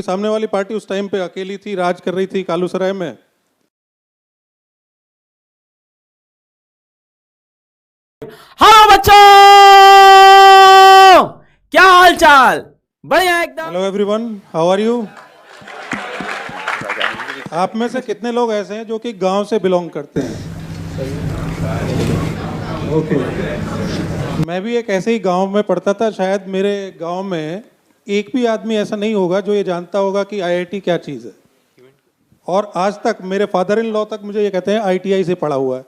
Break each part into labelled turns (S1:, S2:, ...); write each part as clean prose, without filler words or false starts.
S1: सामने वाली पार्टी उस टाइम पे अकेली थी, राज कर रही थी कालूसराय में।
S2: हेलो बच्चों, क्या हाल चाल? बढ़िया एकदम।
S1: Hello everyone, how are you? आप में से कितने लोग ऐसे हैं जो कि गांव से बिलोंग करते हैं? ओके। मैं भी एक ऐसे ही गांव में पढ़ता था। शायद मेरे गांव में एक भी आदमी ऐसा नहीं होगा जो ये जानता होगा कि आईआईटी क्या चीज़ है। और आज तक मेरे फादर इन लॉ तक मुझे ये कहते हैं आईटीआई से पढ़ा हुआ है।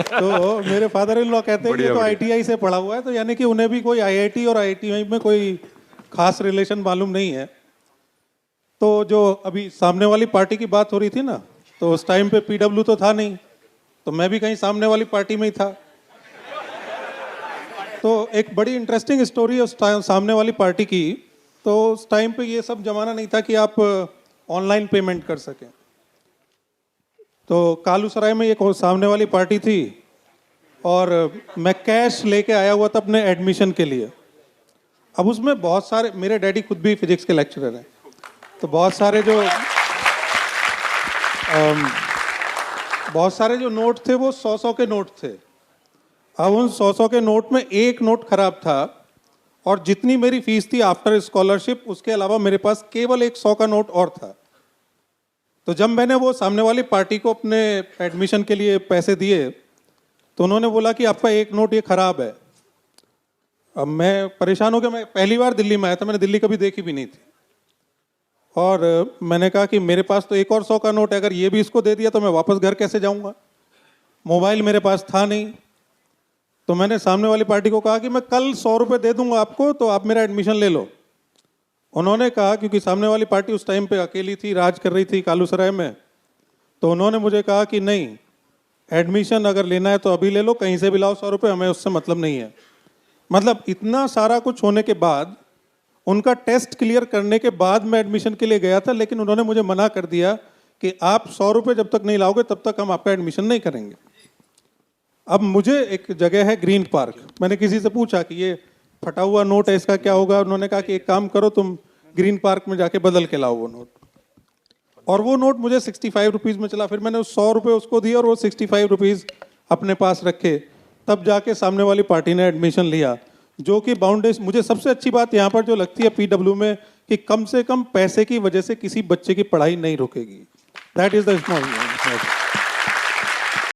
S1: तो मेरे फादर इन लॉ कहते हैं कि तो आईटीआई से पढ़ा हुआ है, तो यानी कि उन्हें भी कोई आईआईटी और आईटीआई में कोई खास रिलेशन मालूम नहीं है। तो जो अभी सामने वाली पार्टी की बात हो रही थी ना, तो उस टाइम पे पीडब्ल्यू तो था नहीं, तो मैं भी कहीं सामने वाली पार्टी में ही था। तो एक बड़ी इंटरेस्टिंग स्टोरी है उस टाइम सामने वाली पार्टी की। तो उस टाइम पे ये सब जमाना नहीं था कि आप ऑनलाइन पेमेंट कर सकें। तो कालूसराय में एक सामने वाली पार्टी थी और मैं कैश लेके आया हुआ था अपने एडमिशन के लिए। अब उसमें बहुत सारे, मेरे डैडी खुद भी फिजिक्स के लेक्चरर हैं, तो बहुत सारे जो नोट थे वो 100-100 के नोट थे। अब उन 100-100 के नोट में एक नोट खराब था और जितनी मेरी फीस थी आफ्टर स्कॉलरशिप, उसके अलावा मेरे पास केवल एक 100 का नोट और था। तो जब मैंने वो सामने वाली पार्टी को अपने एडमिशन के लिए पैसे दिए तो उन्होंने बोला कि आपका एक नोट ये खराब है। अब मैं परेशान हो गया। मैं पहली बार दिल्ली में आया था, मैंने दिल्ली कभी देखी भी नहीं थी। और मैंने कहा कि मेरे पास तो एक और 100 का नोट है, अगर ये भी इसको दे दिया तो मैं वापस घर कैसे जाऊंगा? मोबाइल मेरे पास था नहीं। तो मैंने सामने वाली पार्टी को कहा कि मैं कल 100 रुपये दे दूंगा आपको, तो आप मेरा एडमिशन ले लो। उन्होंने कहा, क्योंकि सामने वाली पार्टी उस टाइम पे अकेली थी, राज कर रही थी कालूसराय में, तो उन्होंने मुझे कहा कि नहीं, एडमिशन अगर लेना है तो अभी ले लो, कहीं से भी लाओ 100 रुपये, हमें उससे मतलब नहीं है। मतलब इतना सारा कुछ होने के बाद, उनका टेस्ट क्लियर करने के बाद मैं एडमिशन के लिए गया था, लेकिन उन्होंने मुझे मना कर दिया कि आप 100 रुपये जब तक नहीं लाओगे तब तक हम आपका एडमिशन नहीं करेंगे। अब मुझे एक जगह है ग्रीन पार्क, मैंने किसी से पूछा कि ये फटा हुआ नोट है, इसका क्या होगा? उन्होंने कहा कि एक काम करो, तुम ग्रीन पार्क में जाके बदल के लाओ वो नोट। और वो नोट मुझे 65 रुपीज़ में चला। फिर मैंने 100 रुपये उसको दिए और वो 65 रुपीज़ अपने पास रखे। तब जाके सामने वाली पार्टी ने एडमिशन लिया, जो कि बाउंडेशन। मुझे सबसे अच्छी बात यहाँ पर जो लगती है पीडब्ल्यू में, कि कम से कम पैसे की वजह से किसी बच्चे की पढ़ाई नहीं रुकेगी। That is the small.